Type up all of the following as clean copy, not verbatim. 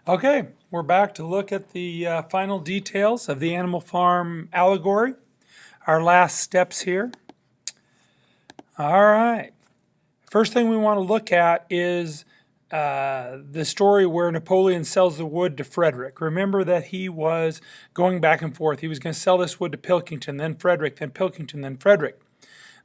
Okay, we're back to look at the final details of the Animal Farm allegory. Our last steps here. All right. First thing we want to look at is the story where Napoleon sells the wood to Frederick. Remember that he was going back and forth. He was going to sell this wood to Pilkington, then Frederick, then Pilkington, then Frederick.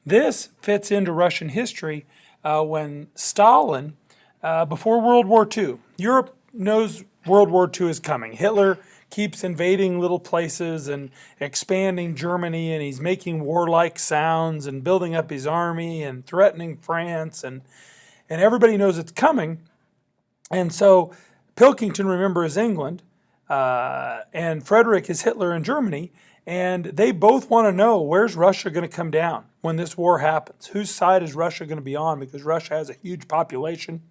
This fits into Russian history when Stalin, before World War II, Europe knows World War II is coming. Hitler keeps invading little places and expanding Germany, and he's making warlike sounds and building up his army and threatening France, and everybody knows it's coming. And so Pilkington, remember, is England, and Frederick is Hitler in Germany, and they both want to know, where's Russia going to come down when this war happens? Whose side is Russia going to be on? Because Russia has a huge population,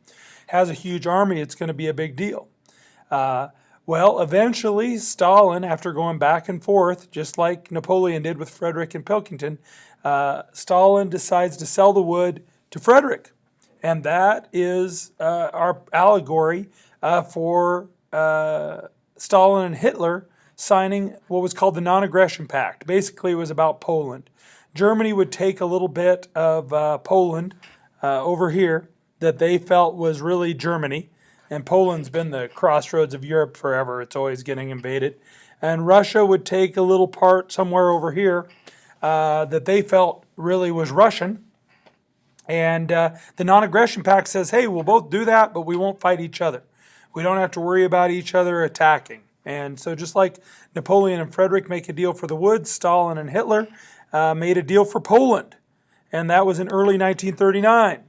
has a huge army. It's going to be a big deal. Well, eventually Stalin, after going back and forth, just like Napoleon did with Frederick and Pilkington, Stalin decides to sell the wood to Frederick. And that is our allegory for Stalin and Hitler signing what was called the Non-Aggression Pact. Basically, it was about Poland. Germany would take a little bit of Poland over here that they felt was really Germany. And Poland's been the crossroads of Europe forever. It's always getting invaded. And Russia would take a little part somewhere over here that they felt really was Russian. And the Non-Aggression Pact says, hey, we'll both do that, but we won't fight each other. We don't have to worry about each other attacking. And so just like Napoleon and Frederick make a deal for the wood, Stalin and Hitler made a deal for Poland. And that was in early 1939.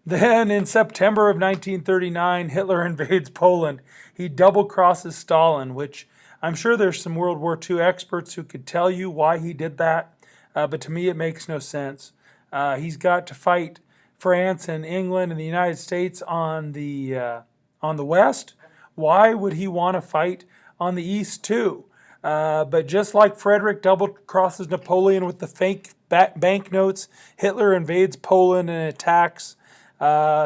Then in September of 1939, Hitler invades Poland. He double crosses Stalin, which I'm sure there's some World War II experts who could tell you why he did that, but to me it makes no sense. He's got to fight France and England and the United States on the west. Why would he want to fight on the east too? But just like Frederick double crosses Napoleon with the fake banknotes, Hitler invades Poland and attacks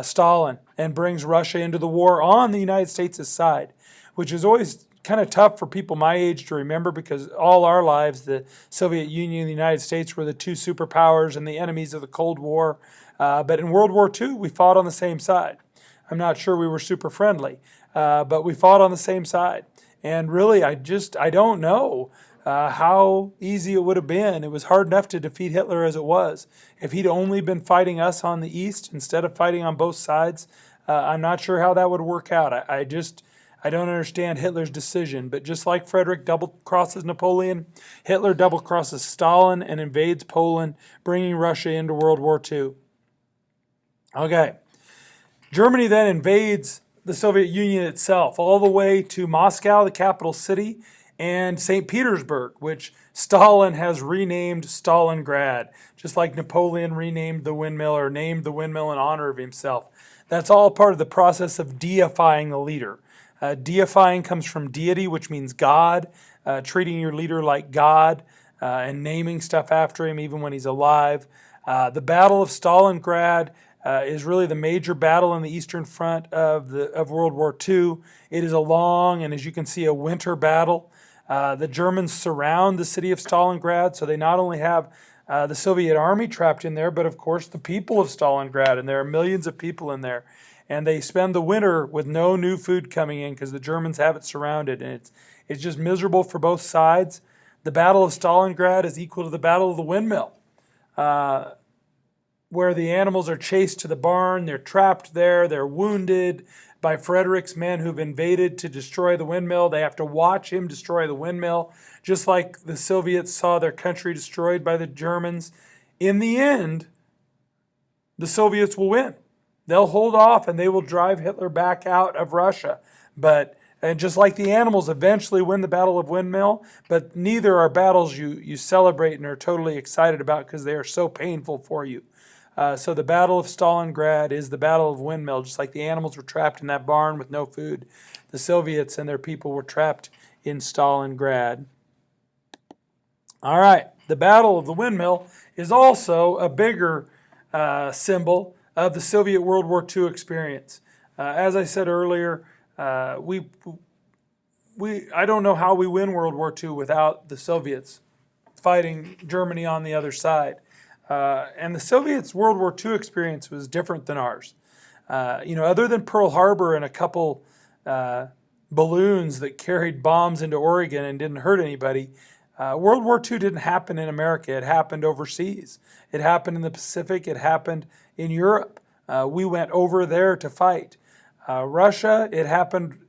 Stalin and brings Russia into the war on the United States' side, which is always kind of tough for people my age to remember because all our lives the Soviet Union and the United States were the two superpowers and the enemies of the Cold War. But in World War II, we fought on the same side. I'm not sure we were super friendly, but we fought on the same side. And really, I don't know how easy it would have been. It was hard enough to defeat Hitler as it was. If he'd only been fighting us on the east instead of fighting on both sides, I'm not sure how that would work out. I don't understand Hitler's decision. But just like Frederick double crosses Napoleon, Hitler double crosses Stalin and invades Poland, bringing Russia into World War II. Okay. Germany then invades the Soviet Union itself, all the way to Moscow, the capital city, and St. Petersburg, which Stalin has renamed Stalingrad, just like Napoleon renamed the windmill or named the windmill in honor of himself. That's all part of the process of deifying the leader. Deifying comes from deity, which means God, treating your leader like God, and naming stuff after him even when he's alive. The Battle of Stalingrad is really the major battle in the Eastern Front of World War II. It is a long and, as you can see, a winter battle. The Germans surround the city of Stalingrad, so they not only have the Soviet army trapped in there, but of course the people of Stalingrad, and there are millions of people in there. And they spend the winter with no new food coming in because the Germans have it surrounded, and it's just miserable for both sides. The Battle of Stalingrad is equal to the Battle of the Windmill, where the animals are chased to the barn, they're trapped there, they're wounded by Frederick's men who've invaded to destroy the windmill. They have to watch him destroy the windmill, just like the Soviets saw their country destroyed by the Germans. In the end, the Soviets will win. They'll hold off and they will drive Hitler back out of Russia. And just like the animals eventually win the Battle of Windmill, but neither are battles you celebrate and are totally excited about because they are so painful for you. So the Battle of Stalingrad is the Battle of Windmill. Just like the animals were trapped in that barn with no food, the Soviets and their people were trapped in Stalingrad. All right, the Battle of the Windmill is also a bigger symbol of the Soviet World War II experience. As I said earlier, We I don't know how we win World War II without the Soviets fighting Germany on the other side. And the Soviets' World War II experience was different than ours. Other than Pearl Harbor and a couple balloons that carried bombs into Oregon and didn't hurt anybody, World War II didn't happen in America. It happened overseas. It happened in the Pacific. It happened in Europe. We went over there to fight. Russia, it happened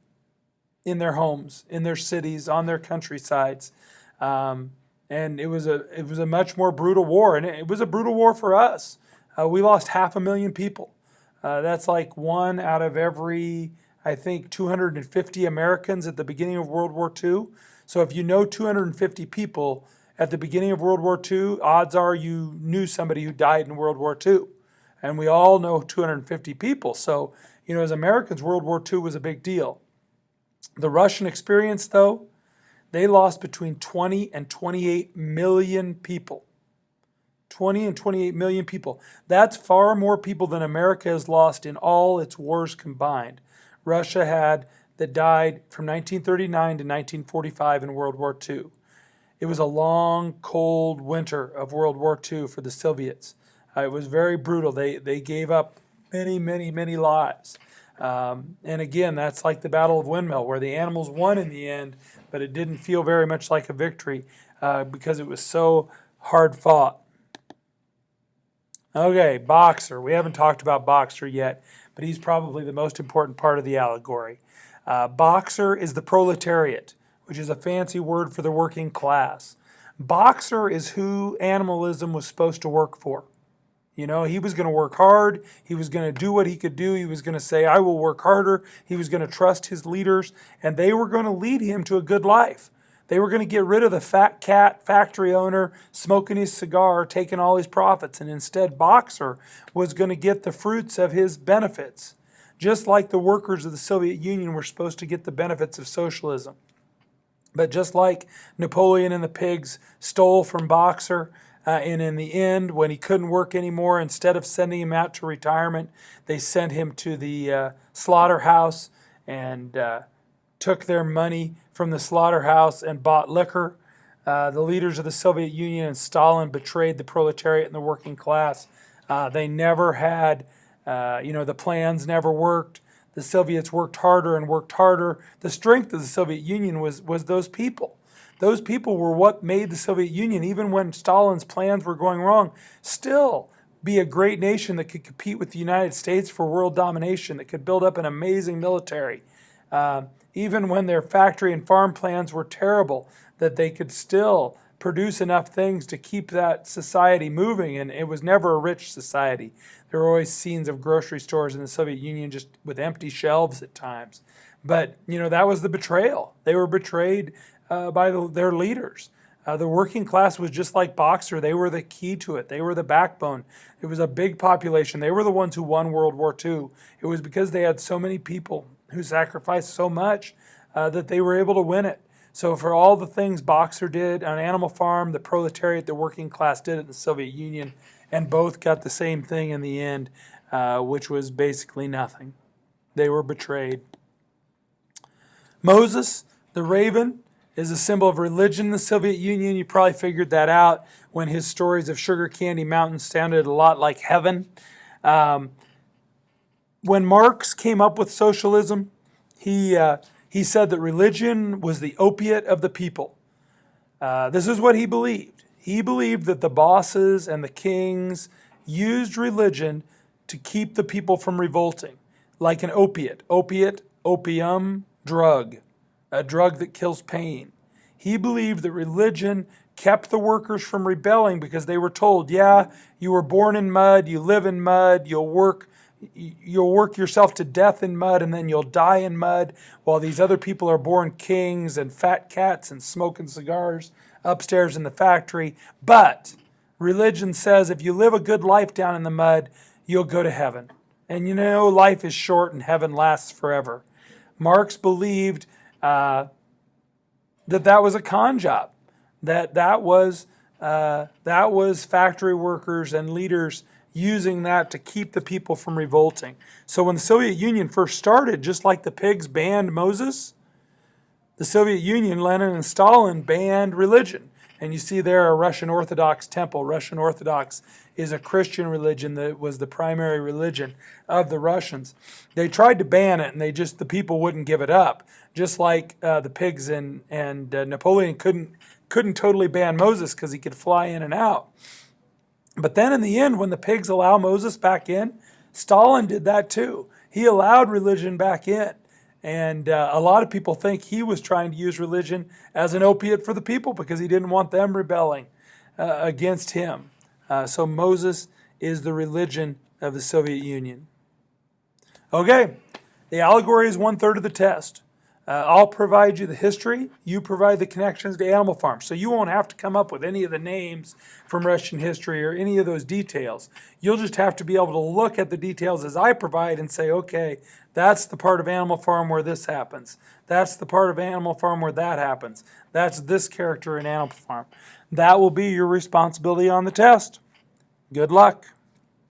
in their homes, in their cities, on their countrysides. And it was a much more brutal war, and it was a brutal war for us. We lost 500,000 people. That's like 1 out of every, I think, 250 Americans at the beginning of World War II. So if you know 250 people at the beginning of World War II, odds are you knew somebody who died in World War II. And we all know 250 people. So, as Americans, World War II was a big deal. The Russian experience, though, they lost between 20 and 28 million people. 20 and 28 million people. That's far more people than America has lost in all its wars combined. Russia had that died from 1939 to 1945 in World War II. It was a long, cold winter of World War II for the Soviets. It was very brutal. They gave up many, many, many lives. And again, that's like the Battle of Windmill, where the animals won in the end, but it didn't feel very much like a victory because it was so hard fought. Okay, Boxer. We haven't talked about Boxer yet, but he's probably the most important part of the allegory. Boxer is the proletariat, which is a fancy word for the working class. Boxer is who animalism was supposed to work for. He was going to work hard. He was going to do what he could do. He was going to say, I will work harder. He was going to trust his leaders, and they were going to lead him to a good life. They were going to get rid of the fat cat factory owner smoking his cigar, taking all his profits, and instead Boxer was going to get the fruits of his benefits, just like the workers of the Soviet Union were supposed to get the benefits of socialism. But just like Napoleon and the pigs stole from Boxer, and in the end, when he couldn't work anymore, instead of sending him out to retirement, they sent him to the slaughterhouse and took their money from the slaughterhouse and bought liquor. The leaders of the Soviet Union and Stalin betrayed the proletariat and the working class. They never had, the plans never worked. The Soviets worked harder and worked harder. The strength of the Soviet Union was those people. Those people were what made the Soviet Union, even when Stalin's plans were going wrong, still be a great nation that could compete with the United States for world domination, that could build up an amazing military. Even when their factory and farm plans were terrible, that they could still produce enough things to keep that society moving. And it was never a rich society. There were always scenes of grocery stores in the Soviet Union just with empty shelves at times. But, that was the betrayal. They were betrayed by their leaders. The working class was just like Boxer. They were the key to it. They were the backbone. It was a big population. They were the ones who won World War II. It was because they had so many people who sacrificed so much that they were able to win it. So for all the things Boxer did on Animal Farm, the proletariat, the working class did it in the Soviet Union, and both got the same thing in the end, which was basically nothing. They were betrayed. Moses, the raven, is a symbol of religion in the Soviet Union. You probably figured that out when his stories of Sugar Candy Mountain sounded a lot like heaven. When Marx came up with socialism, he said that religion was the opiate of the people. This is what he believed. He believed that the bosses and the kings used religion to keep the people from revolting, like an opiate. Opiate, opium, drug. A drug that kills pain. He believed that religion kept the workers from rebelling because they were told, yeah, you were born in mud, you live in mud, you'll work yourself to death in mud, and then you'll die in mud, while these other people are born kings and fat cats and smoking cigars upstairs in the factory. But religion says if you live a good life down in the mud, you'll go to heaven. And life is short and heaven lasts forever. Marx believed that was a con job, that was factory workers and leaders using that to keep the people from revolting. So when the Soviet Union first started, just like the pigs banned Moses, the Soviet Union, Lenin and Stalin banned religion. And you see there a Russian Orthodox temple. Russian Orthodox is a Christian religion that was the primary religion of the Russians. They tried to ban it, and the people wouldn't give it up. Just like the pigs and Napoleon couldn't totally ban Moses because he could fly in and out. But then in the end, when the pigs allow Moses back in, Stalin did that too. He allowed religion back in. And a lot of people think he was trying to use religion as an opiate for the people because he didn't want them rebelling against him. So Moses is the religion of the Soviet Union. Okay, the allegory is 1/3 of the test. I'll provide you the history. You provide the connections to Animal Farm. So you won't have to come up with any of the names from Russian history or any of those details. You'll just have to be able to look at the details as I provide and say, okay, that's the part of Animal Farm where this happens. That's the part of Animal Farm where that happens. That's this character in Animal Farm. That will be your responsibility on the test. Good luck.